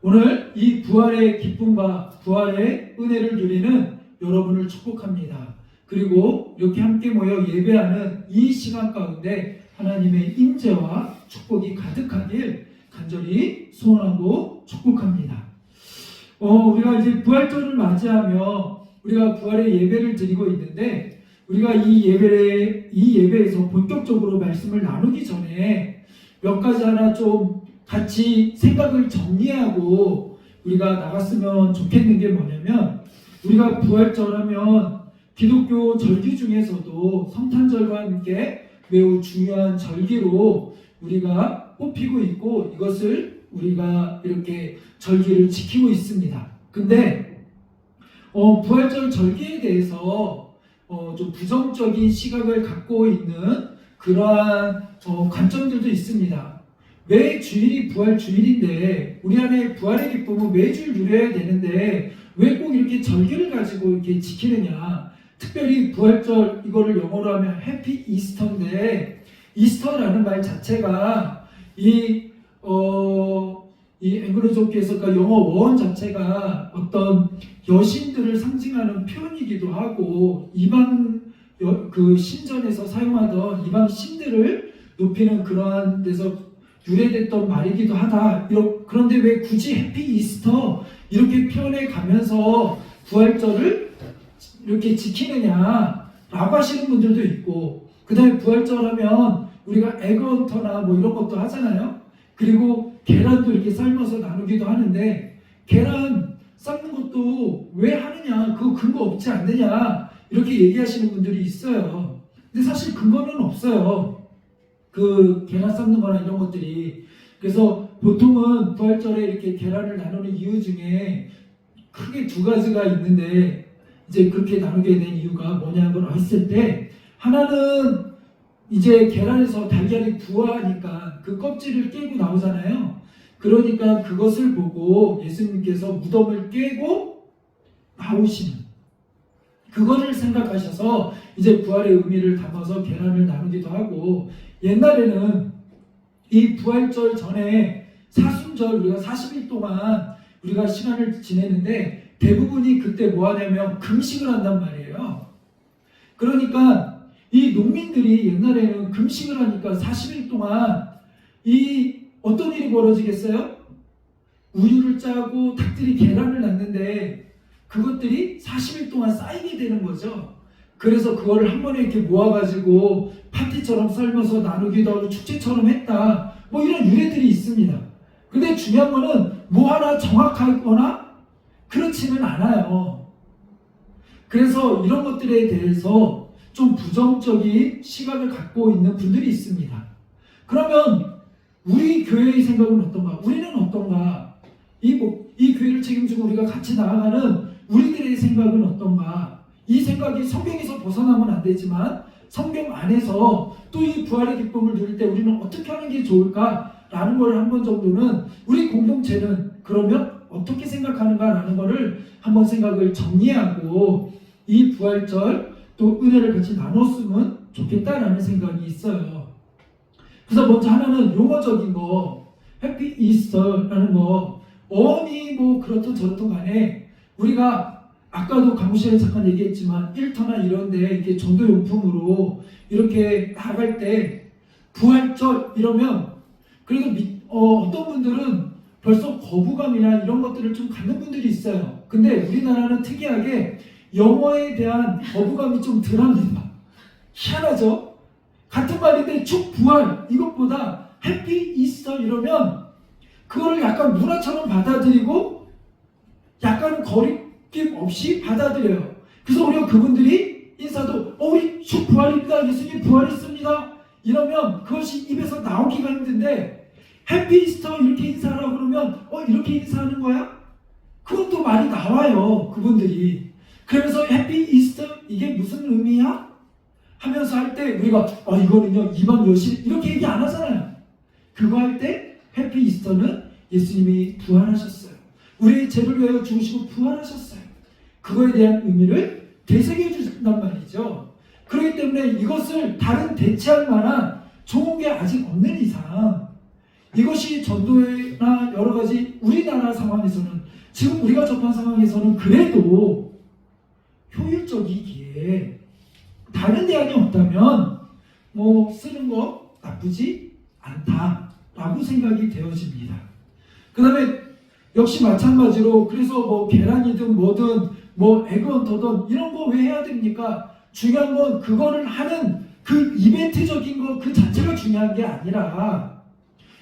오늘 이 부활의 기쁨과 부활의 은혜를 누리는 여러분을 축복합니다. 그리고 이렇게 함께 모여 예배하는 이 시간 가운데 하나님의 임재와 축복이 가득하길 간절히 소원하고 축복합니다. 우리가 이제 부활절을 맞이하며 우리가 부활의 예배를 드리고 있는데, 우리가 이 예배에서 본격적으로 말씀을 나누기 전에 몇 가지 하나 좀 같이 생각을 정리하고 우리가 나갔으면 좋겠는 게 뭐냐면, 우리가 부활절 하면 기독교 절기 중에서도 성탄절과 함께 매우 중요한 절기로 우리가 뽑히고 있고, 이것을 우리가 이렇게 절기를 지키고 있습니다. 근데 부활절 절기에 대해서 좀 부정적인 시각을 갖고 있는 그러한 관점들도 있습니다. 매 주일이 부활 주일인데, 우리 안에 부활의 기쁨은 매주일 누려야 되는데 왜 꼭 이렇게 절기를 가지고 이렇게 지키느냐. 특별히 부활절, 이거를 영어로 하면 해피 이스터인데, 이스터라는 말 자체가 이 앵글로족에서 영어 원 자체가 어떤 여신들을 상징하는 표현이기도 하고, 이방 그 신전에서 사용하던 이방 신들을 높이는 그러한 데서 유래됐던 말이기도 하다. 그런데 왜 굳이 해피 이스터 이렇게 표현해 가면서 부활절을 이렇게 지키느냐라고 하시는 분들도 있고, 그 다음에 부활절 하면 우리가 에그헌터나 뭐 이런 것도 하잖아요. 그리고 계란도 이렇게 삶아서 나누기도 하는데, 계란 삶는 것도 왜 하느냐, 그거 근거 없지 않느냐 이렇게 얘기하시는 분들이 있어요. 근데 사실 근거는 없어요, 그 계란 삶는 거나 이런 것들이. 그래서 보통은 부활절에 이렇게 계란을 나누는 이유 중에 크게 두 가지가 있는데, 이제 그렇게 나누게 된 이유가 뭐냐고 했을 때, 하나는 이제 계란에서 달걀이 부화하니까 그 껍질을 깨고 나오잖아요. 그러니까 그것을 보고 예수님께서 무덤을 깨고 나오시는 그거를 생각하셔서 이제 부활의 의미를 담아서 계란을 나누기도 하고, 옛날에는 이 부활절 전에 사순절, 우리가 40일 동안 우리가 시간을 지내는데 대부분이 그때 뭐 하냐면 금식을 한단 말이에요. 그러니까 이 농민들이 옛날에는 금식을 하니까 40일 동안 이 어떤 일이 벌어지겠어요? 우유를 짜고 닭들이 계란을 낳는데 그것들이 40일 동안 쌓이게 되는 거죠. 그래서 그거를 한 번에 이렇게 모아가지고 파티처럼 썰면서 나누기도 하고 축제처럼 했다, 뭐 이런 유래들이 있습니다. 근데 중요한 거는 뭐 하나 정확하거나 그렇지는 않아요. 그래서 이런 것들에 대해서 좀 부정적인 시각을 갖고 있는 분들이 있습니다. 그러면 우리 교회의 생각은 어떤가? 우리는 어떤가? 이 교회를 책임지고 우리가 같이 나아가는 우리들의 생각은 어떤가? 이 생각이 성경에서 벗어나면 안 되지만 성경 안에서 또 이 부활의 기쁨을 누릴 때 우리는 어떻게 하는 게 좋을까라는 걸 한 번 정도는, 우리 공동체는 그러면 어떻게 생각하는가라는 거를 한번 생각을 정리하고 이 부활절 또 은혜를 같이 나눴으면 좋겠다라는 생각이 있어요. 그래서 먼저 하나는 용어적인 거, 해피 이스터라는 거, 어원이 뭐 그렇든 저렇든 간에 우리가 아까도 강무실에 잠깐 얘기했지만 일터나 이런데 이렇게 전도용품으로 이렇게 나갈 때 부활절 이러면 그래도 어떤 분들은 벌써 거부감이나 이런 것들을 좀 갖는 분들이 있어요. 근데 우리나라는 특이하게 영어에 대한 거부감이 좀 덜합니다. 희한하죠? 같은 말인데 축부활 이것보다 해피 이스터 이러면 그거를 약간 문화처럼 받아들이고 약간 거리낌 없이 받아들여요. 그래서 우리가 그분들이 인사도 우리 축부활입니다, 예수님 부활했습니다 이러면 그것이 입에서 나오기가 힘든데, 해피 이스터 이렇게 인사하라고 그러면 이렇게 인사하는 거야? 그것도 말이 나와요, 그분들이. 그러면서 해피 이스터 이게 무슨 의미야? 하면서 할 때 우리가 이거는요 이방 여신 이렇게 얘기 안 하잖아요. 그거 할 때 해피 이스터는 예수님이 부활하셨어요. 우리의 죄를 위하여 죽으시고 부활하셨어요. 그거에 대한 의미를 되새겨 주신단 말이죠. 그렇기 때문에 이것을 다른 대체할 만한 좋은 게 아직 없는 이상 이것이 전도회나 여러 가지 우리나라 상황에서는, 지금 우리가 접한 상황에서는 그래도 효율적이기에 다른 대안이 없다면 뭐 쓰는 거 나쁘지 않다라고 생각이 되어집니다. 그 다음에 역시 마찬가지로, 그래서 뭐 계란이든 뭐든 뭐 에그헌터든 이런 거 왜 해야 됩니까? 중요한 건 그거를 하는 그 이벤트적인 거 그 자체가 중요한 게 아니라,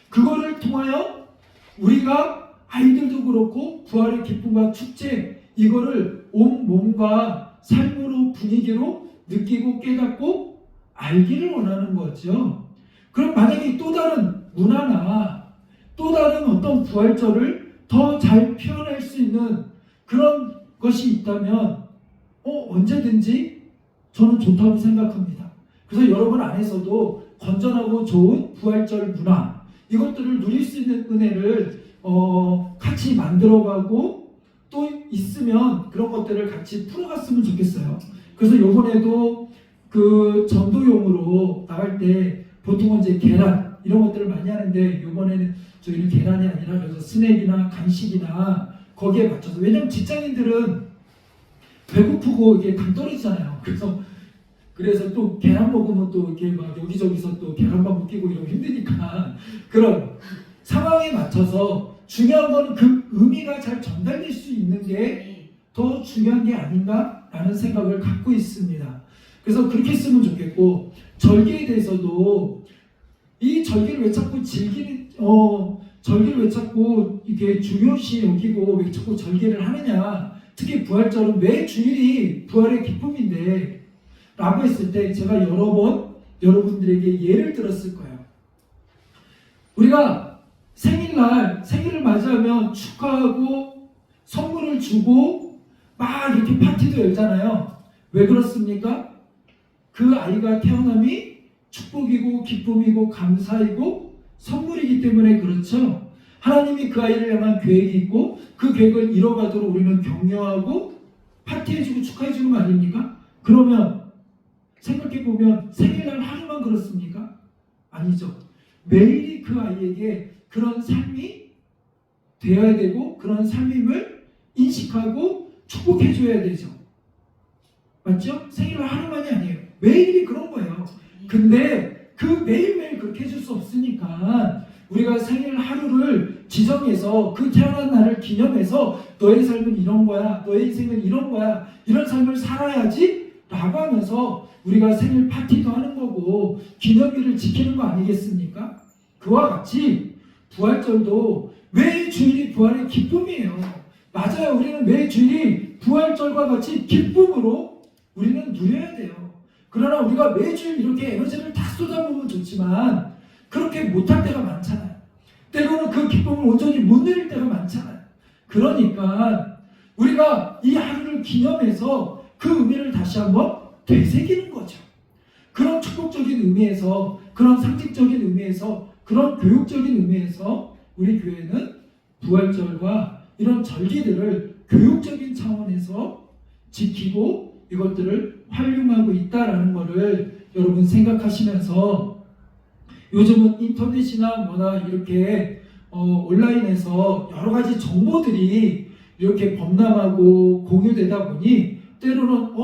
그거를 통하여 우리가 아이들도 그렇고 부활의 기쁨과 축제, 이거를 온 몸과 삶으로, 분위기로 느끼고 깨닫고 알기를 원하는 거죠. 그럼 만약에 또 다른 문화나 또 다른 어떤 부활절을 더 잘 표현할 수 있는 그런 것이 있다면 언제든지 저는 좋다고 생각합니다. 그래서 여러분 안에서도 건전하고 좋은 부활절 문화, 이것들을 누릴 수 있는 은혜를 같이 만들어가고 또 있으면 그런 것들을 같이 풀어갔으면 좋겠어요. 그래서 이번에도 그 전도용으로 나갈 때 보통은 이제 계란 이런 것들을 많이 하는데, 이번에는 저희는 계란이 아니라 그래서 스낵이나 간식이나 거기에 맞춰서, 왜냐면 직장인들은 배고프고 이게 당 떨어지잖아요. 그래서 또 계란 먹으면 또 이렇게 막 여기저기서 또 계란밥 먹기고 이러면 힘드니까, 그런 상황에 맞춰서 중요한 건 그 의미가 잘 전달될 수 있는 게 더 중요한 게 아닌가라는 생각을 갖고 있습니다. 그래서 그렇게 했으면 좋겠고, 절기에 대해서도 이 절기를 왜 자꾸 절기를 왜 자꾸 이게 중요시 여기고 왜 자꾸 절기를 하느냐, 특히 부활절은 왜 주일이 부활의 기쁨인데 라고 했을 때, 제가 여러 번 여러분들에게 예를 들었을 거예요. 우리가 생일을 맞이하면 축하하고 선물을 주고 막 이렇게 파티도 열잖아요. 왜 그렇습니까? 그 아이가 태어남이 축복이고 기쁨이고 감사이고 선물이기 때문에 그렇죠. 하나님이 그 아이를 향한 계획이 있고 그 계획을 이뤄가도록 우리는 격려하고 파티해주고 축하해주는 거 아닙니까? 그러면 생각해보면 생일날 하루만 그렇습니까? 아니죠. 매일이 그 아이에게 그런 삶이 되어야 되고 그런 삶임을 인식하고 축복해줘야 되죠. 맞죠? 생일날 하루만이 아니에요. 매일이 그런 거예요. 근데 그 매일매일 그렇게 해줄 수 없으니까 우리가 생일 하루를 지정해서 그 태어난 날을 기념해서 너의 삶은 이런 거야, 너의 인생은 이런 거야, 이런 삶을 살아야지 라고 하면서 우리가 생일 파티도 하는 거고 기념일을 지키는 거 아니겠습니까? 그와 같이 부활절도 매 주일이 부활의 기쁨이에요. 맞아요. 우리는 매 주일이 부활절과 같이 기쁨으로 우리는 누려야 돼요. 그러나 우리가 매주일 이렇게 에너지를 다 쏟아부으면 좋지만 그렇게 못할 때가 많잖아요. 때로는 그 기쁨을 온전히 못 누릴 때가 많잖아요. 그러니까 우리가 이 하루를 기념해서 그 의미를 다시 한번 되새기는 거죠. 그런 축복적인 의미에서, 그런 상징적인 의미에서, 그런 교육적인 의미에서 우리 교회는 부활절과 이런 절기들을 교육적인 차원에서 지키고 이것들을 활용하고 있다라는 것을 여러분 생각하시면서, 요즘은 인터넷이나 뭐나 이렇게 온라인에서 여러 가지 정보들이 이렇게 범람하고 공유되다 보니 때로는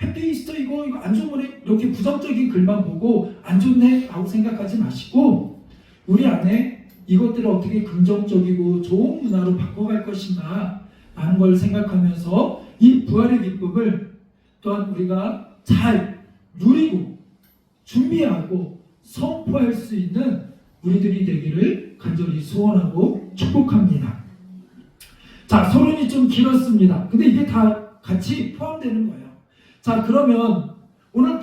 해피 이스터 이거 안 좋은 거네, 이렇게 부정적인 글만 보고 안 좋네 라고 생각하지 마시고, 우리 안에 이것들을 어떻게 긍정적이고 좋은 문화로 바꿔갈 것인가 라는 걸 생각하면서 이 부활의 기쁨을 또한 우리가 잘 누리고 준비하고 선포할 수 있는 우리들이 되기를 간절히 소원하고 축복합니다. 자, 서론이 좀 길었습니다. 근데 이게 다 같이 포함되는 거예요. 자, 그러면 오늘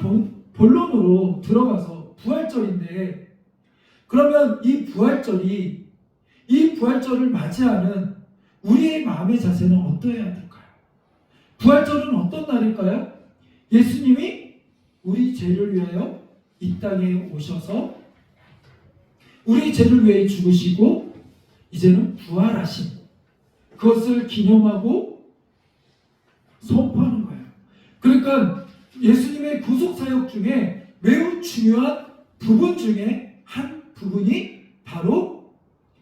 본론으로 들어가서 부활절인데, 그러면 이 부활절을 맞이하는 우리의 마음의 자세는 어떠해야 될까요? 부활절은 어떤 날일까요? 예수님이 우리 죄를 위하여 이 땅에 오셔서 우리 죄를 위해 죽으시고 이제는 부활하신, 그것을 기념하고 선포하는 거예요. 그러니까 예수님의 구속사역 중에 매우 중요한 부분 중에 한 부분이 바로 바로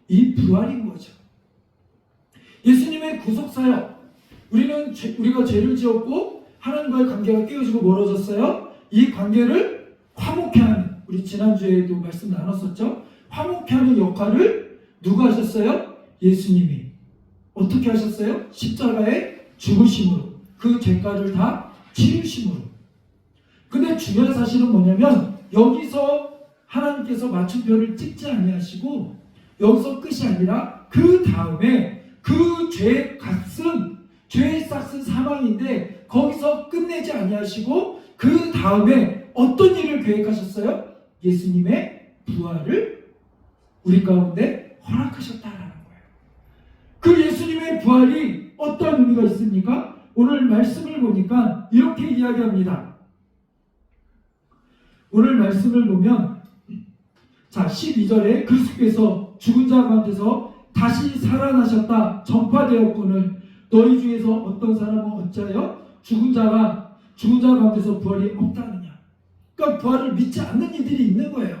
이 부활인 거죠. 예수님의 구속사역, 우리가 죄를 지었고 하나님과의 관계가 깨어지고 멀어졌어요. 이 관계를 화목케 하는, 우리 지난주에도 말씀 나눴었죠. 화목케 하는 역할을 누가 하셨어요? 예수님이. 어떻게 하셨어요? 십자가에 죽으심으로, 그 죄가를 다 치르심으로. 근데 중요한 사실은 뭐냐면 여기서 하나님께서 마침표를 찍지 아니하시고 여기서 끝이 아니라 그 다음에 그 죄의 값은, 죄의 싹은 사망인데 거기서 끝내지 아니하시고 그 다음에 어떤 일을 계획하셨어요? 예수님의 부활을 우리 가운데 허락하셨다라는 거예요. 그 예수님의 부활이 어떤 의미가 있습니까? 오늘 말씀을 보니까 이렇게 이야기합니다. 오늘 말씀을 보면, 자, 12절에 그리스도께서 죽은 자 가운데서 다시 살아나셨다 전파되었거늘 너희 중에서 어떤 사람은 어찌하여 죽은 자 가운데서 부활이 없다느냐. 그러니까 부활을 믿지 않는 이들이 있는 거예요.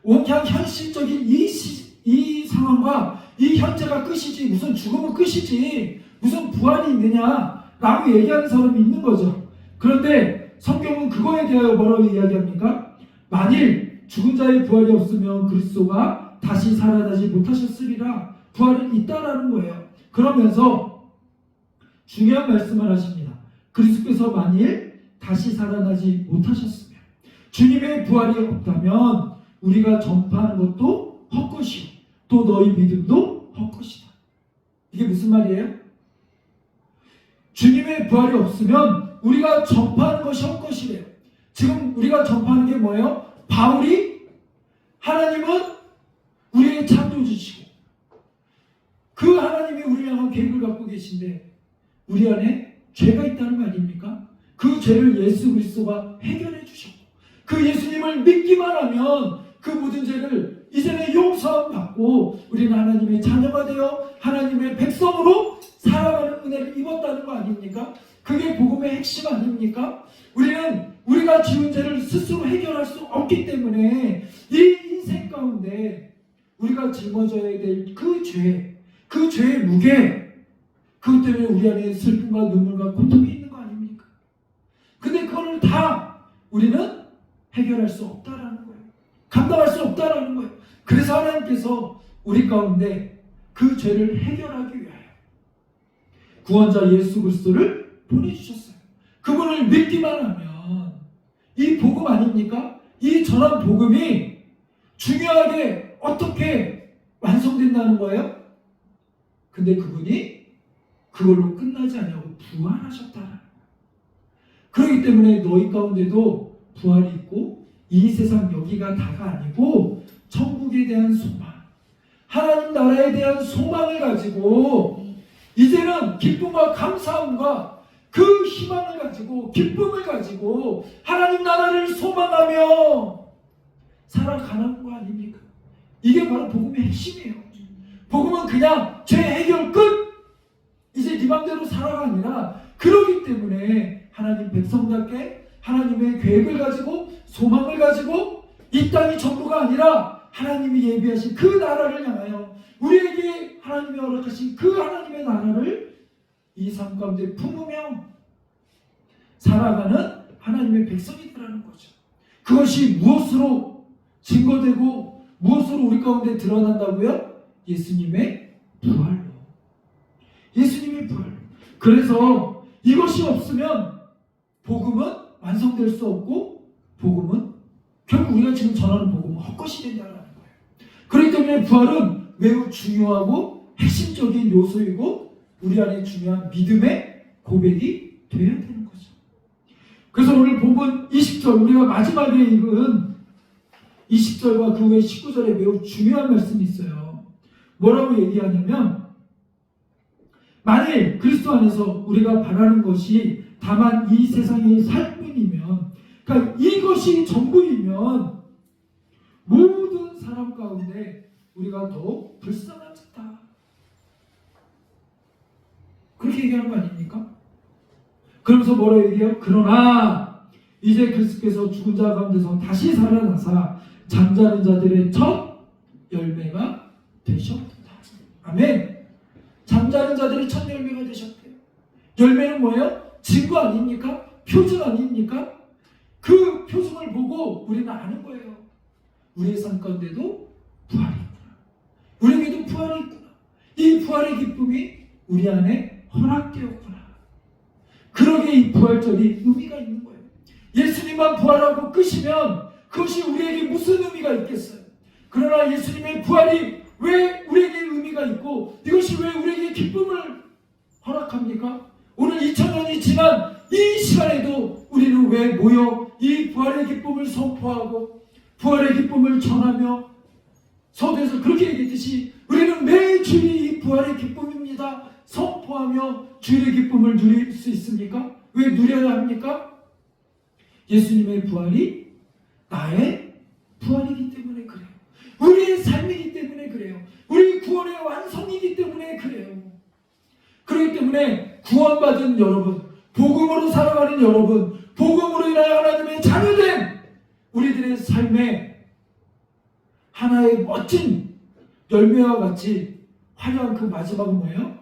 그냥 현실적인 이 상황과 이 현재가 끝이지, 무슨 죽음은 끝이지 무슨 부활이 있느냐라고 얘기하는 사람이 있는 거죠. 그런데 성경은 그거에 대하여 뭐라고 이야기합니까? 만일 죽은 자의 부활이 없으면 그리스도가 다시 살아나지 못하셨으리라. 부활은 있다라는 거예요. 그러면서 중요한 말씀을 하십니다. 그리스도께서 만일 다시 살아나지 못하셨으면, 주님의 부활이 없다면 우리가 전파하는 것도 헛것이요 또 너희 믿음도 헛것이다. 이게 무슨 말이에요? 주님의 부활이 없으면 우리가 전파하는 것이 헛것이래요. 지금 우리가 전파하는 게 뭐예요? 바울이 하나님은 우리의 창조주시고 그 하나님이 우리를 향한 계획을 갖고 계신데 우리 안에 죄가 있다는 거 아닙니까? 그 죄를 예수 그리스도가 해결해 주셨고 그 예수님을 믿기만 하면 그 모든 죄를 이제는 용서함 받고 우리는 하나님의 자녀가 되어 하나님의 백성으로 살아가는 은혜를 입었다는 거 아닙니까? 그게 복음의 핵심 아닙니까? 우리가 지은 죄를 스스로 해결할 수 없기 때문에 이 인생 가운데 우리가 짊어져야 될 그 죄의 무게, 그것 때문에 우리 안에 슬픔과 눈물과 고통이 있는 거 아닙니까? 근데 그거를 다 우리는 해결할 수 없다라는 거예요. 감당할 수 없다라는 거예요. 그래서 하나님께서 우리 가운데 그 죄를 해결하기 위하여 구원자 예수 그리스도를 보내주셨어요. 그분을 믿기만 하면 이 복음 아닙니까? 이 전한 복음이 중요하게 어떻게 완성된다는 거예요? 근데 그분이 그걸로 끝나지 않냐고 부활하셨다라는 거예요. 그렇기 때문에 너희 가운데도 부활이 있고 이 세상 여기가 다가 아니고 천국에 대한 소망, 하나님 나라에 대한 소망을 가지고 이제는 기쁨과 감사함과 그 희망을 가지고 기쁨을 가지고 하나님 나라를 소망하며 살아가는 거 아닙니까? 이게 바로 복음의 핵심이에요. 복음은 그냥 죄 해결 끝! 이제 네 맘대로 살아가 아니라 그러기 때문에 하나님 백성답게 하나님의 계획을 가지고 소망을 가지고 이 땅이 전부가 아니라 하나님이 예비하신 그 나라를 향하여 우리에게 하나님이 허락하신 그 하나님의 나라를 이 삶 가운데 품으며 살아가는 하나님의 백성이라는 거죠. 그것이 무엇으로 증거되고 무엇으로 우리 가운데 드러난다고요? 예수님의 부활로. 예수님의 부활로. 그래서 이것이 없으면 복음은 완성될 수 없고 복음은 결국 우리가 지금 전하는 복음은 헛것이 된다는 거예요. 그렇기 때문에 부활은 매우 중요하고 핵심적인 요소이고 우리 안에 중요한 믿음의 고백이 되어야 되는 거죠. 그래서 오늘 본문 20절 우리가 마지막에 읽은 20절과 그 외 19절에 매우 중요한 말씀이 있어요. 뭐라고 얘기하냐면 만일 그리스도 안에서 우리가 바라는 것이 다만 이 세상에 살 뿐이면, 그러니까 이것이 전부이면 모든 사람 가운데 우리가 더욱 불쌍한 자다. 그렇게 얘기하는 거 아닙니까? 그러면서 뭐라고 얘기해요? 그러나 이제 그리스도께서 죽은 자 가운데서 다시 살아나사 잠자는 자들의 첫 열매가 되셨다. 아멘. 잠자는 자들이 첫 열매가 되셨대요. 열매는 뭐예요? 증거 아닙니까? 표징 아닙니까? 그 표징을 보고 우리는 아는 거예요. 우리의 삶 가운데도 부활이 있구나. 우리에게도 부활이 있구나. 이 부활의 기쁨이 우리 안에 허락되었구나. 그러기에 이 부활절이 의미가 있는 거예요. 예수님만 부활하고 끝이면 그것이 우리에게 무슨 의미가 있겠어요? 그러나 예수님의 부활이 왜 우리에게 의미가 있고 이것이 왜 우리에게 기쁨을 허락합니까? 오늘 2000년이 지난 이 시간에도 우리는 왜 모여 이 부활의 기쁨을 선포하고 부활의 기쁨을 전하며 서두에서 그렇게 얘기했듯이 우리는 매일 주일이 이 부활의 기쁨입니다. 선포하며 주일의 기쁨을 누릴 수 있습니까? 왜 누려야 합니까? 예수님의 부활이 나의 부활이기 때문에 그래요. 우리의 삶이기 때문에 그래요. 우리 구원의 완성이기 때문에 그래요. 그렇기 때문에 구원받은 여러분, 복음으로 살아가는 여러분, 복음으로 인하여 하나님의 자녀된 우리들의 삶에 하나의 멋진 열매와 같이 화려한 그 마지막은 뭐예요?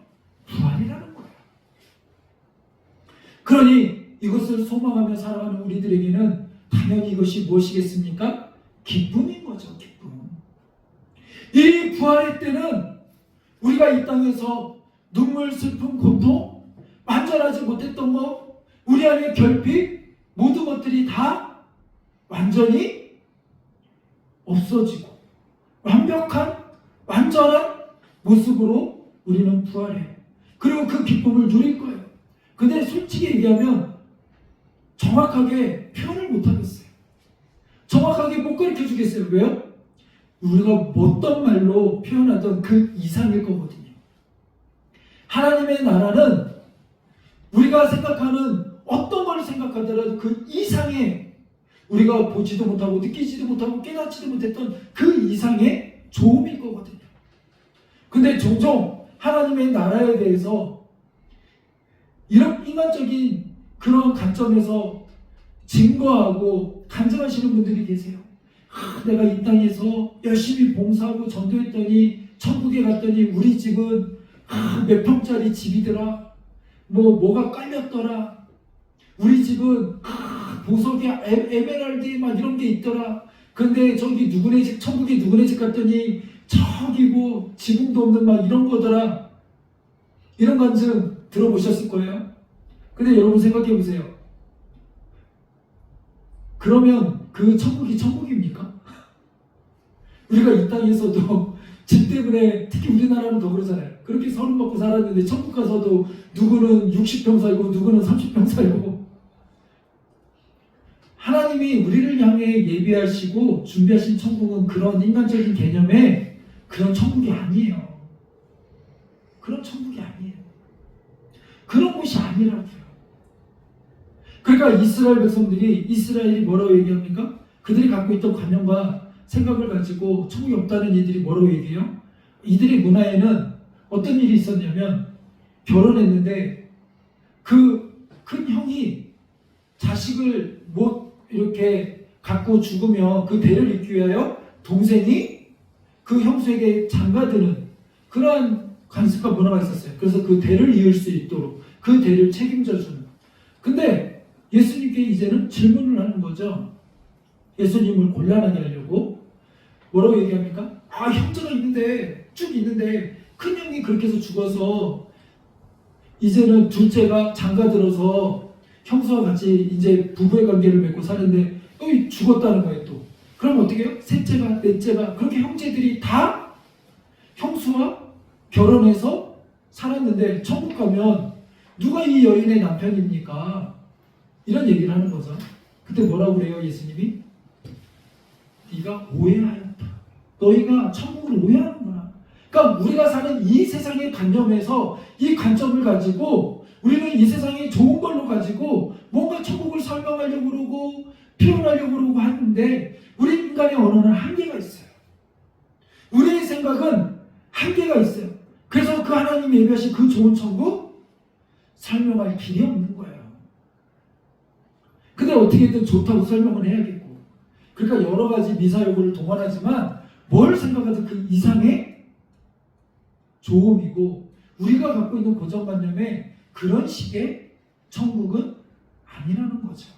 부활이라는 거예요. 그러니 이것을 소망하며 살아가는 우리들에게는 당연히 이것이 무엇이겠습니까? 기쁨인 거죠. 기쁨. 이 부활의 때는 우리가 이 땅에서 눈물, 슬픔, 고통, 완전하지 못했던 것, 우리 안에 결핍, 모든 것들이 다 완전히 없어지고 완벽한, 완전한 모습으로 우리는 부활해요. 그리고 그 기쁨을 누릴 거예요. 근데 솔직히 얘기하면 정확하게 표현을 못하겠어요. 정확하게 못 가르쳐 주겠어요. 왜요? 우리가 어떤 말로 표현하던 그 이상일 거거든요. 하나님의 나라는 우리가 생각하는 어떤 걸 생각하더라도 그 이상의 우리가 보지도 못하고 느끼지도 못하고 깨닫지도 못했던 그 이상의 좋음일 거거든요. 근데 종종 하나님의 나라에 대해서 이런 인간적인 그런 관점에서 증거하고 간증하시는 분들이 계세요. 내가 이 땅에서 열심히 봉사하고 전도했더니 천국에 갔더니 우리 집은 몇 평짜리 집이더라. 뭐가 깔렸더라. 우리 집은 보석에 에메랄드 막 이런 게 있더라. 근데 저기 누구네 집, 천국에 누구네 집 갔더니 저기 뭐 지붕도 없는 막 이런 거더라. 이런 간증 들어보셨을 거예요. 근데 여러분 생각해 보세요. 그러면 그 천국이 천국입니까? 우리가 이 땅에서도 집 때문에 특히 우리나라는 더 그러잖아요. 그렇게 서름 먹고 살았는데 천국 가서도 누구는 60평 살고 누구는 30평 살고. 하나님이 우리를 향해 예비하시고 준비하신 천국은 그런 인간적인 개념의 그런 천국이 아니에요. 그런 천국이 아니에요. 그런 곳이 아니라고요. 그러니까 이스라엘 백성들이 이스라엘이 뭐라고 얘기합니까? 그들이 갖고 있던 관념과 생각을 가지고 천국이 없다는 이들이 뭐라고 얘기해요? 이들의 문화에는 어떤 일이 있었냐면 결혼했는데 그 큰 형이 자식을 못 이렇게 갖고 죽으면 그 대를 잇기 위하여 동생이 그 형수에게 장가드는 그러한 관습과 문화가 있었어요. 그래서 그 대를 이을 수 있도록 그 대를 책임져 주는. 근데 예수님께 이제는 질문을 하는 거죠. 예수님을 곤란하게 하려고. 뭐라고 얘기합니까? 형제가 있는데 쭉 있는데 큰 형이 그렇게 해서 죽어서 이제는 둘째가 장가들어서 형수와 같이 이제 부부의 관계를 맺고 사는데 또 죽었다는 거예요. 또 그럼 어떻게 해요? 셋째가 넷째가 그렇게 형제들이 다 형수와 결혼해서 살았는데 천국 가면 누가 이 여인의 남편입니까? 이런 얘기를 하는 거죠. 그때 뭐라고 그래요? 예수님이 네가 오해하였다. 너희가 천국을 오해하는구나. 그러니까 우리가 사는 이 세상의 관념에서 이 관점을 가지고 우리는 이 세상이 좋은 걸로 가지고 뭔가 천국을 설명하려고 그러고 표현하려고 그러고 하는데 우리 인간의 언어는 한계가 있어요. 우리의 생각은 한계가 있어요. 그래서 그 하나님 예비하신 그 좋은 천국 설명할 길이 없는 거예요. 근데 어떻게든 좋다고 설명을 해야겠고 그러니까 여러 가지 미사여구를 동원하지만 뭘 생각해도 그 이상의 좋음이고 우리가 갖고 있는 고정관념에 그런 식의 천국은 아니라는 거죠.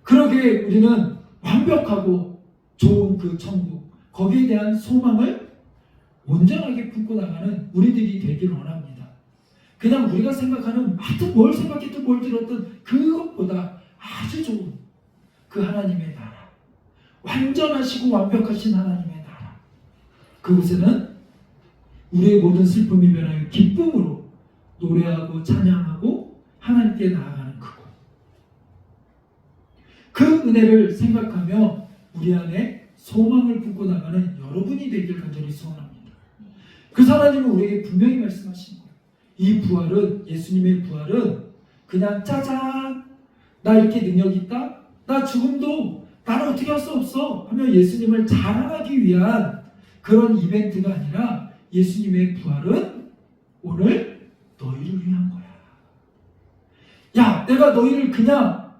그러기에 우리는 완벽하고 좋은 그 천국, 거기에 대한 소망을 온전하게 품고 나가는 우리들이 되길 원합니다. 그냥 우리가 생각하는 하여튼 뭘 생각했든 뭘 들었든 그것보다 아주 좋은 그 하나님의 나라, 완전하시고 완벽하신 하나님의 나라, 그곳에는 우리의 모든 슬픔이 변하여 기쁨으로 노래하고 찬양하고 하나님께 나아가는 그곳, 그 은혜를 생각하며 우리 안에 소망을 품고 나가는 여러분이 되길 간절히 소원합니다. 그 하나님은 우리에게 분명히 말씀하신 거예요. 이 부활은, 예수님의 부활은 그냥 짜잔 나 이렇게 능력이 있다, 나 죽음도 나는 어떻게 할 수 없어 하며 예수님을 자랑하기 위한 그런 이벤트가 아니라 예수님의 부활은 오늘 너희를 위한 거야. 야, 내가 너희를 그냥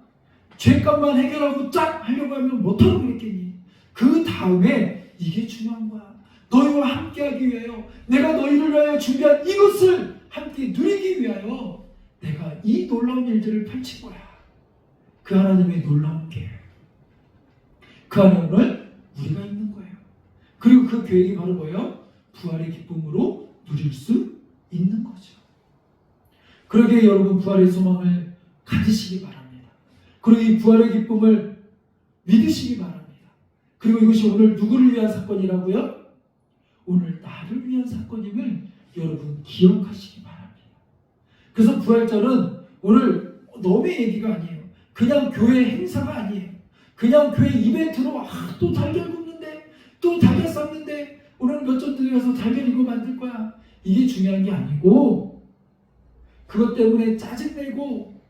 죄값만 해결하고 쫙 하려고 하면 못하고 그랬겠니? 그 다음에 이게 중요한 거야. 너희와 함께하기 위하여, 내가 너희를 위하여 준비한 이것을 함께 누리기 위하여 내가 이 놀라운 일들을 펼친 거야. 그 하나님의 놀라운 계획, 그 안에 오늘 우리가 있는 거예요. 그리고 그 계획이 바로 뭐예요? 부활의 기쁨으로 누릴 수 있는 거죠. 그러기에 여러분 부활의 소망을 가지시기 바랍니다. 그리고 이 부활의 기쁨을 믿으시기 바랍니다. 그리고 이것이 오늘 누구를 위한 사건이라고요? 오늘 나를 위한 사건임을 여러분 기억하시기 바랍니다. 그래서 부활절은 오늘 너의 얘기가 아니에요. 그냥 교회 행사가 아니에요. 그냥 교회 이벤트로 또 달걀 굽는데 또 달걀 삶는데 오늘 몇 점 들여서 달걀 이거 만들 거야. 이게 중요한 게 아니고 그것 때문에 짜증내고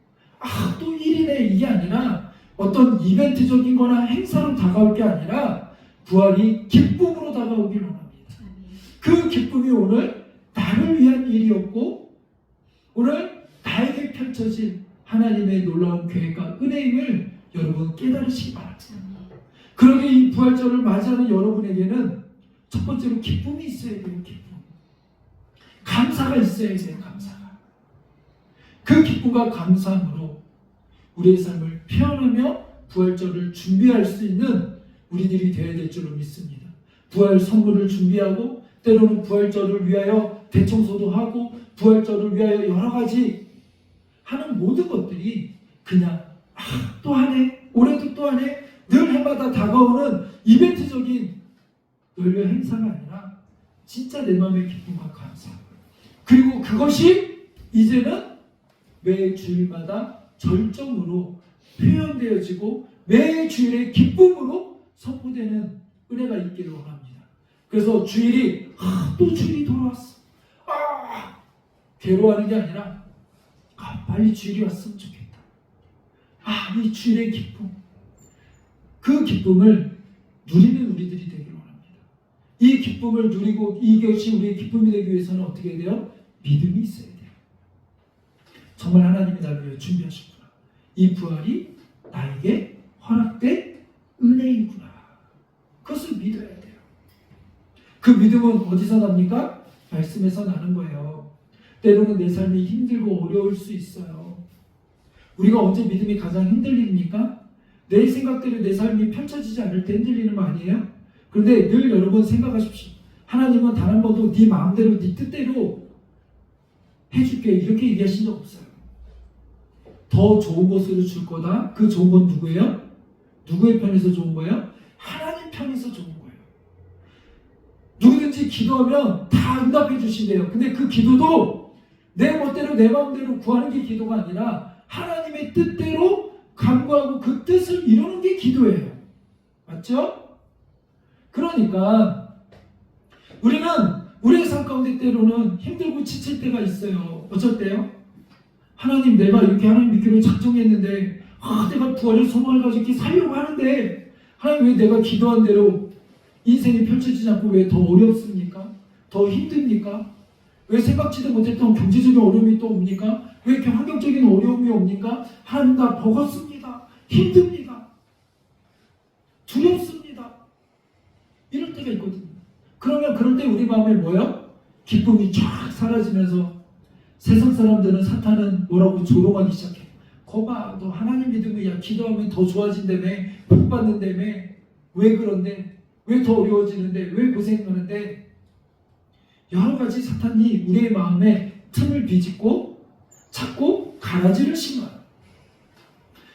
또 일이네 이게 아니라 어떤 이벤트적인 거나 행사로 다가올 게 아니라 부활이 기쁨으로 다가오길 원합니다. 그 기쁨이 오늘 나를 위한 일이었고 오늘 나에게 펼쳐진 하나님의 놀라운 계획과 은혜임을 여러분 깨달으시기 바랍니다. 그러게 이 부활절을 맞이하는 여러분에게는 첫 번째로 기쁨이 있어야 돼요. 기쁨. 감사가 있어야 돼요. 감사가. 그 기쁨과 감사함으로 우리의 삶을 표현하며 부활절을 준비할 수 있는 우리들이 되어야 될 줄로 믿습니다. 부활 선물을 준비하고 때로는 부활절을 위하여 대청소도 하고 부활절을 위하여 여러 가지 하는 모든 것들이 그냥 또 하네, 올해도 또 하네, 늘 해마다 다가오는 이벤트적인 연례 행사가 아니라 진짜 내 마음의 기쁨과 감사, 그리고 그것이 이제는 매 주일마다 절정으로 표현되어지고 매 주일의 기쁨으로 선포되는 은혜가 있기를 원합니다. 그래서 주일이 또 주일이 돌아왔어, 괴로워하는 게 아니라 빨리 주일이 왔으면 좋겠다. 이 주일의 기쁨, 그 기쁨을 누리는 우리들이 되기를 원합니다. 이 기쁨을 누리고 이것이 우리의 기쁨이 되기 위해서는 어떻게 해야 돼요? 믿음이 있어야 돼요. 정말 하나님이 나를 위해 준비하셨구나. 이 부활이 나에게 허락된 은혜이구나. 그것을 믿어야 돼요. 그 믿음은 어디서 납니까? 말씀에서 나는 거예요. 때로는 내 삶이 힘들고 어려울 수 있어요. 우리가 언제 믿음이 가장 흔들립니까? 내 생각대로 내 삶이 펼쳐지지 않을 때 흔들리는 거 아니에요? 그런데 늘 여러분 생각하십시오. 하나님은 단 한 번도 네 마음대로 네 뜻대로 해줄게 이렇게 얘기하신 적 없어요. 더 좋은 것으로 줄 거다. 그 좋은 건 누구예요? 누구의 편에서 좋은 거예요? 하나님 편에서 좋은 거예요. 누구든지 기도하면 다 응답해 주신대요. 근데 그 기도도 내 멋대로 내 마음대로 구하는 게 기도가 아니라 하나님의 뜻대로 간구하고 그 뜻을 이루는 게 기도예요. 맞죠? 그러니까 우리는 우리의 삶 가운데 때로는 힘들고 지칠 때가 있어요. 어쩔 때요? 하나님, 내가 이렇게 하나님 믿기로 작정했는데 내가 부활의 소망을 가지고 이렇게 살려고 하는데 하나님 왜 내가 기도한 대로 인생이 펼쳐지지 않고 왜 더 어렵습니까? 더 힘듭니까? 왜 생각지도 못했던 경제적인 어려움이 또 옵니까? 왜 이렇게 환경적인 어려움이 옵니까? 하나님 나 버겁습니다. 힘듭니다. 두렵습니다. 때가 있거든요. 그러면 그럴 때 우리 마음에 뭐예요? 기쁨이 쫙 사라지면서 세상 사람들은, 사탄은 뭐라고 조롱하기 시작해. 거봐, 너 하나님 믿으면, 야, 기도하면 더 좋아진다며, 복 받는다며, 왜 그런데, 왜 더 어려워지는데, 왜 고생하는데. 여러 가지 사탄이 우리의 마음에 틈을 비집고 자꾸 가라지를 심어요.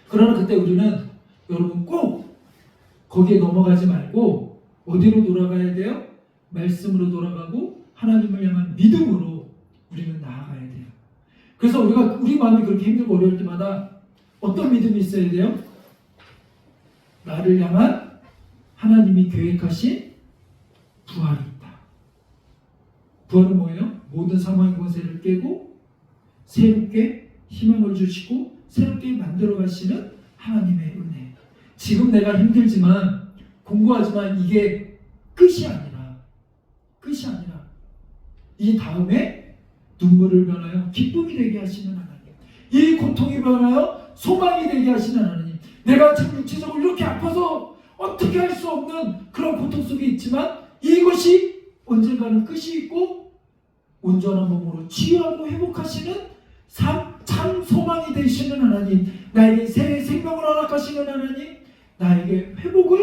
그러나 그때 우리는, 여러분, 꼭 거기에 넘어가지 말고 어디로 돌아가야 돼요? 말씀으로 돌아가고 하나님을 향한 믿음으로 우리는 나아가야 돼요. 그래서 우리 마음이 그렇게 힘들고 어려울 때마다 어떤 믿음이 있어야 돼요? 나를 향한 하나님이 계획하신 부활이 있다. 부활은 뭐예요? 모든 상황의 권세를 깨고 새롭게 희망을 주시고 새롭게 만들어 가시는 하나님의 은혜. 지금 내가 힘들지만, 공부하지만 이게 끝이 아니라 이 다음에 눈물을 변하여 기쁨이 되게 하시는 하나님, 이 고통이 변하여 소망이 되게 하시는 하나님. 내가 지금 육체적으로 이렇게 아파서 어떻게 할 수 없는 그런 고통 속에 있지만 이것이 언젠가는 끝이 있고 온전한 몸으로 치유하고 회복하시는 참 소망이 되시는 하나님, 나에게 새 생명을 허락하시는 하나님, 나에게 회복을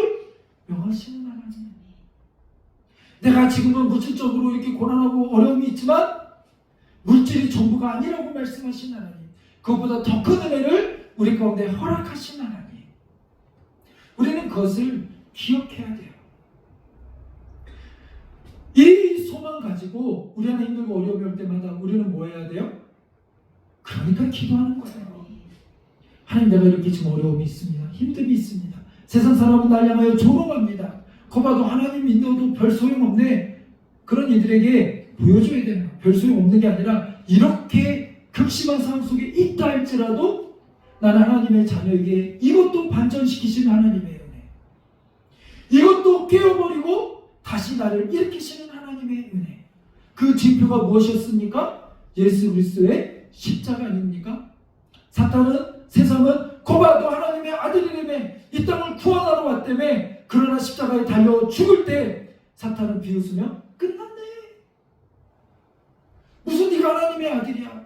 명하시는 하나님. 내가 지금은 물질적으로 이렇게 고난하고 어려움이 있지만 물질이 전부가 아니라고 말씀하신 하나님, 그것보다 더 큰 은혜를 우리 가운데 허락하신 하나님, 우리는 그것을 기억해야 돼요. 이 소망 가지고 우리 안에 힘들고 어려움이 올 때마다 우리는 뭐 해야 돼요? 그러니까 기도하는 거예요. 하나님, 내가 이렇게 지금 어려움이 있습니다. 힘듦이 있습니다. 세상 사람은 날 향하여 조롱합니다. 거봐도 하나님 믿어도 별 소용없네. 그런 이들에게 보여줘야 되는 거예요. 별 소용없는 게 아니라 이렇게 극심한 상황 속에 있다 할지라도 나는 하나님의 자녀에게 이것도 반전시키시는 하나님의 은혜, 이것도 깨어버리고 다시 나를 일으키시는 하나님의 은혜. 그 징표가 무엇이었습니까? 예수 그리스도의 십자가 아닙니까? 사탄은, 세상은 거봐도 하나님의 아들이라며 이 땅을 구원하러 왔다며, 그러나 십자가에 달려 죽을 때 사탄은 비웃으며 끝났네. 무슨 네가 하나님의 아들이야.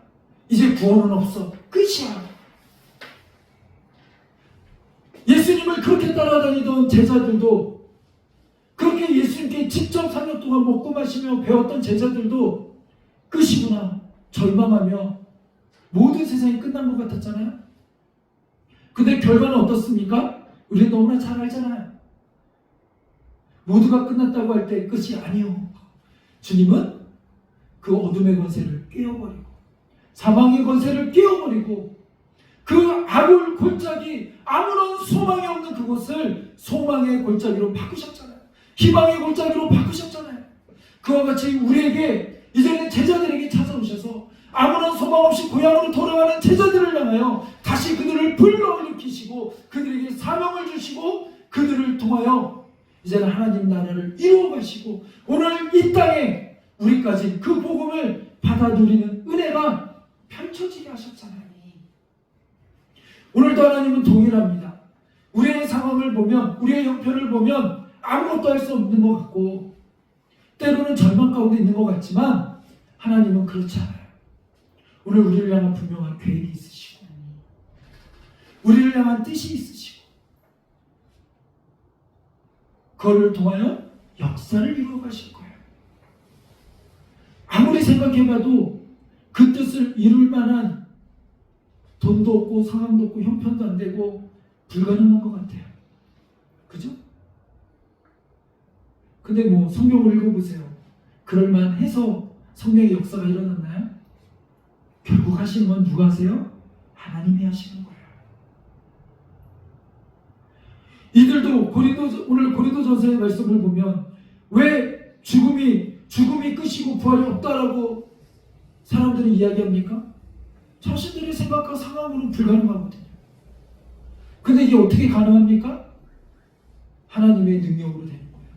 이제 구원은 없어. 끝이야. 예수님을 그렇게 따라다니던 제자들도, 그렇게 예수님께 직접 3년 동안 먹고 마시며 배웠던 제자들도 끝이구나 절망하며 모든 세상이 끝난 것 같았잖아요. 근데 결과는 어떻습니까? 우리는 너무나 잘 알잖아요. 모두가 끝났다고 할 때 끝이 아니요. 주님은 그 어둠의 권세를 깨어버리고 사망의 권세를 깨어버리고 그 악을 골짜기, 아무런 소망이 없는 그곳을 소망의 골짜기로 바꾸셨잖아요. 희망의 골짜기로 바꾸셨잖아요. 그와 같이 우리에게, 이제는 제자들에게 찾아오셔서 아무런 소망 없이 고향으로 돌아가는 제자들을 향하여 다시 그들을 불러일으키시고 그들에게 사명을 주시고 그들을 통하여 이제는 하나님 나라를 이루어 가시고 오늘 이 땅에 우리까지 그 복음을 받아 누리는 은혜가 펼쳐지게 하셨잖아요. 오늘도 하나님은 동일합니다. 우리의 상황을 보면, 우리의 형편을 보면 아무것도 할 수 없는 것 같고 때로는 절망 가운데 있는 것 같지만 하나님은 그렇지 않아요. 오늘 우리를 향한 분명한 계획이 있으시고 우리를 향한 뜻이 있으시고 그걸 통하여 역사를 이루어 가실 거예요. 아무리 생각해봐도 그 뜻을 이룰 만한 돈도 없고 상황도 없고 형편도 안 되고 불가능한 것 같아요. 그죠? 근데 뭐 성경을 읽어보세요. 그럴만해서 성령의 역사가 일어났나요? 결국 하시는 건 누가 하세요? 하나님이 하시는 거예요. 이들도 오늘 고린도전서의 말씀을 보면 왜 죽음이 끝이고 부활이 없다라고 사람들은 이야기합니까? 자신들의 생각과 상황으로는 불가능하거든요. 근데 이게 어떻게 가능합니까? 하나님의 능력으로 되는 거예요.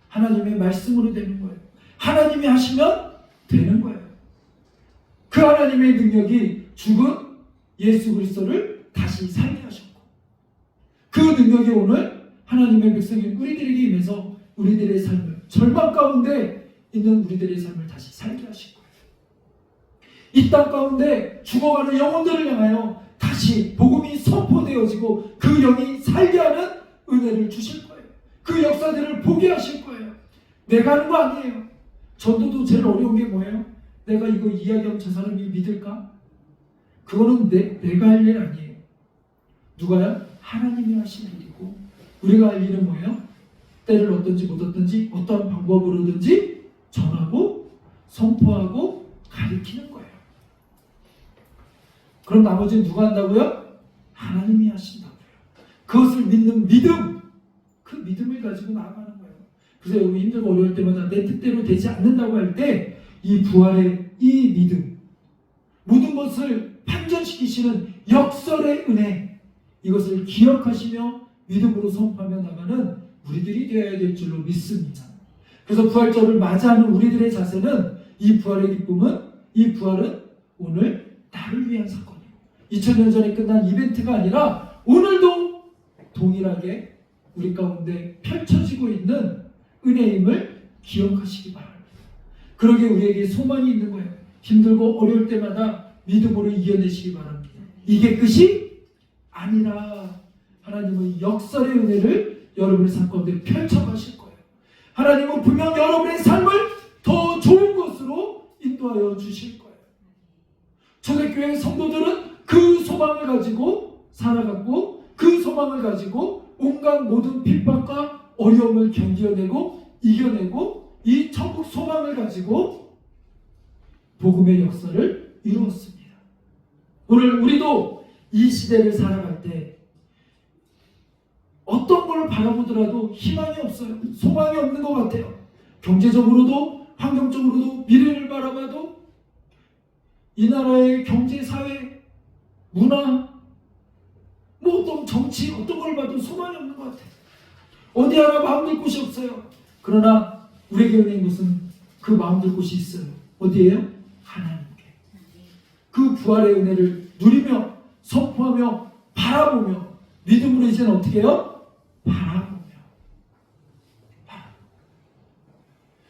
하나님의 말씀으로 되는 거예요. 하나님이 하시면 되는 거예요. 그 하나님의 능력이 죽은 예수 그리스도를 다시 살게 하셨고 그 능력이 오늘 하나님의 백성인 우리들에게 임해서 우리들의 삶을 절망 가운데 있는 우리들의 삶을 다시 살게 하실 거예요. 이 땅 가운데 죽어가는 영혼들을 향하여 다시 복음이 선포되어지고 그 영이 살게 하는 은혜를 주실 거예요. 그 역사들을 보게 하실 거예요. 내가 하는 거 아니에요. 전도도 제일 어려운 게 뭐예요? 내가 이거 이야기하면 저 사람이 믿을까? 그거는 내가 할 일 아니에요. 누가요? 하나님이 하신 일이고, 우리가 할 일은 뭐예요? 때를 얻든지 못 얻든지 어떠한 방법으로든지 전하고 선포하고 가르치는 거예요. 그럼 나머지는 누가 한다고요? 하나님이 하신다고요. 그것을 믿는 믿음, 그 믿음을 가지고 나아가는 거예요. 그래서 여러분 힘들고 어려울 때마다 내 뜻대로 되지 않는다고 할 때 이 부활의 이 믿음, 모든 것을 반전시키시는 역설의 은혜, 이것을 기억하시며 믿음으로 선포하며 나가는 우리들이 되어야 될 줄로 믿습니다. 그래서 부활절을 맞이하는 우리들의 자세는 이 부활의 기쁨은, 이 부활은 오늘 나를 위한 사건이에요. 2000년 전에 끝난 이벤트가 아니라 오늘도 동일하게 우리 가운데 펼쳐지고 있는 은혜임을 기억하시기 바랍니다. 그러기에 우리에게 소망이 있는 거예요. 힘들고 어려울 때마다 믿음으로 이겨내시기 바랍니다. 이게 끝이 아니라 하나님은 역설의 은혜를 여러분의 삶 가운데 펼쳐가실 거예요. 하나님은 분명 여러분의 삶을 더 좋은 것으로 인도하여 주실 거예요. 초대교회 성도들은 그 소망을 가지고 살아갔고, 그 소망을 가지고 온갖 모든 핍박과 어려움을 견뎌내고 이겨내고 이 천국 소망을 가지고 복음의 역사를 이루었습니다. 오늘 우리도 이 시대를 살아갈 때 어떤 걸 바라보더라도 희망이 없어요. 소망이 없는 것 같아요. 경제적으로도 환경적으로도 미래를 바라봐도 이 나라의 경제, 사회, 문화, 뭐 어떤 정치, 어떤 걸 봐도 소망이 없는 것 같아요. 어디 하나 마음들 곳이 없어요. 그러나 우리에게 은혜인 것은 그 마음들 곳이 있어요. 어디예요? 하나님께. 그 부활의 은혜를 누리며 선포하며 바라보며 믿음으로 이제는 어떻게 해요? 바라보며.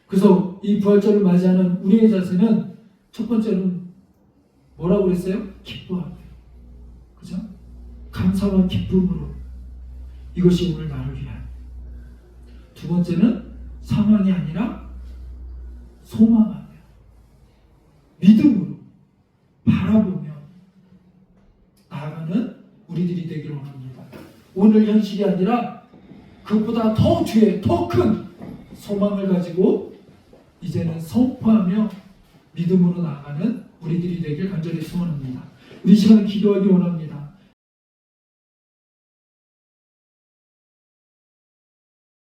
그래서 이 부활절을 맞이하는 우리의 자세는 첫 번째는 뭐라고 그랬어요? 기뻐하며. 그죠? 감사와 기쁨으로. 이것이 오늘 나를 위한. 두 번째는 상황이 아니라 소망하며 믿음으로 바라보며 나아가는 우리들이 되기를 원합니다. 오늘 현실이 아니라 그보다 더 뒤에 더 큰 소망을 가지고 이제는 선포하며 믿음으로 나아가는 우리들이 되길 간절히 소원합니다. 우리 시간 기도하기 원합니다.